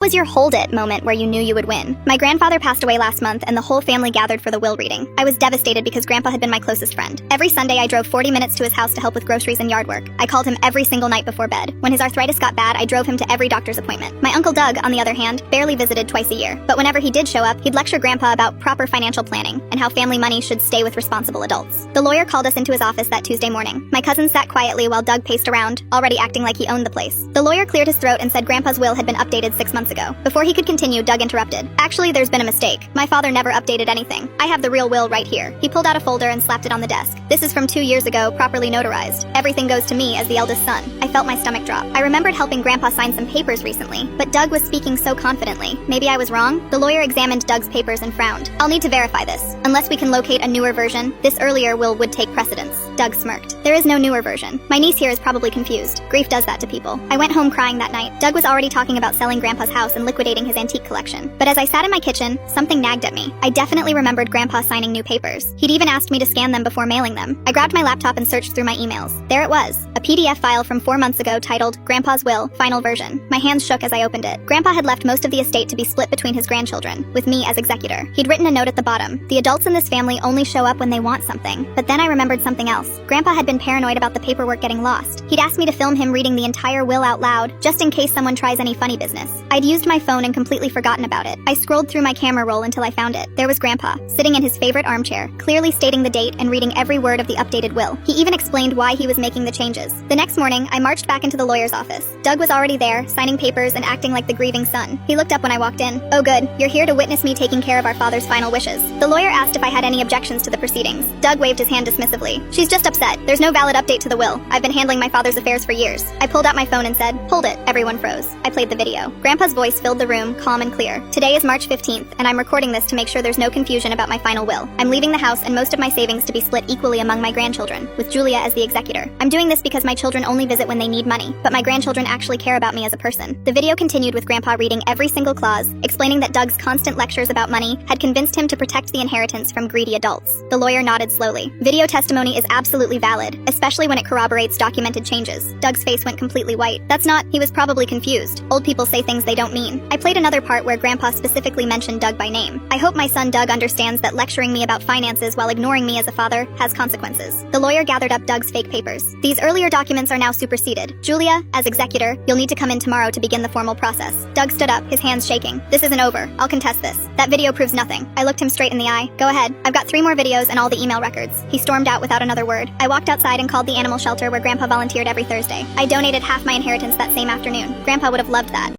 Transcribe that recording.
Was your hold it moment where you knew you would win? My grandfather passed away last month and the whole family gathered for the will reading. I was devastated because Grandpa had been my closest friend. Every Sunday I drove 40 minutes to his house to help with groceries and yard work. I called him every single night before bed. When his arthritis got bad, I drove him to every doctor's appointment. My Uncle Doug, on the other hand, barely visited twice a year. But whenever he did show up, he'd lecture Grandpa about proper financial planning and how family money should stay with responsible adults. The lawyer called us into his office that Tuesday morning. My cousin sat quietly while Doug paced around, already acting like he owned the place. The lawyer cleared his throat and said Grandpa's will had been updated 6 months ago. Before he could continue, Doug interrupted. Actually, there's been a mistake. My father never updated anything. I have the real will right here. He pulled out a folder and slapped it on the desk. This is from 2 years ago, properly notarized. Everything goes to me as the eldest son. I felt my stomach drop. I remembered helping Grandpa sign some papers recently, but Doug was speaking so confidently. Maybe I was wrong? The lawyer examined Doug's papers and frowned. I'll need to verify this. Unless we can locate a newer version, this earlier will would take precedence. Doug smirked. There is no newer version. My niece here is probably confused. Grief does that to people. I went home crying that night. Doug was already talking about selling Grandpa's house and liquidating his antique collection. But as I sat in my kitchen, something nagged at me. I definitely remembered Grandpa signing new papers. He'd even asked me to scan them before mailing them. I grabbed my laptop and searched through my emails. There it was, a PDF file from 4 months ago titled Grandpa's Will, Final Version. My hands shook as I opened it. Grandpa had left most of the estate to be split between his grandchildren, with me as executor. He'd written a note at the bottom. The adults in this family only show up when they want something. But then I remembered something else. Grandpa had been paranoid about the paperwork getting lost. He'd asked me to film him reading the entire will out loud, just in case someone tries any funny business. I'd used my phone and completely forgotten about it. I scrolled through my camera roll until I found it. There was Grandpa, sitting in his favorite armchair, clearly stating the date and reading every word of the updated will. He even explained why he was making the changes. The next morning, I marched back into the lawyer's office. Doug was already there, signing papers and acting like the grieving son. He looked up when I walked in. Oh good, you're here to witness me taking care of our father's final wishes. The lawyer asked if I had any objections to the proceedings. Doug waved his hand dismissively. She's just upset. There's no valid update to the will. I've been handling my father's affairs for years. I pulled out my phone and said, hold it. Everyone froze. I played the video. Grandpa's voice filled the room, calm and clear. Today is March 15th, and I'm recording this to make sure there's no confusion about my final will. I'm leaving the house and most of my savings to be split equally among my grandchildren, with Julia as the executor. I'm doing this because my children only visit when they need money, but my grandchildren actually care about me as a person. The video continued with Grandpa reading every single clause, explaining that Doug's constant lectures about money had convinced him to protect the inheritance from greedy adults. The lawyer nodded slowly. Video testimony is absolutely valid, especially when it corroborates documented changes. Doug's face went completely white. That's not, he was probably confused. Old people say things they don't mean. I played another part where Grandpa specifically mentioned Doug by name. I hope my son Doug understands that lecturing me about finances while ignoring me as a father has consequences. The lawyer gathered up Doug's fake papers. These earlier documents are now superseded. Julia, as executor, you'll need to come in tomorrow to begin the formal process. Doug stood up, his hands shaking. This isn't over. I'll contest this. That video proves nothing. I looked him straight in the eye. Go ahead. I've got 3 more videos and all the email records. He stormed out without another word. I walked outside and called the animal shelter where Grandpa volunteered every Thursday. I donated half my inheritance that same afternoon. Grandpa would have loved that.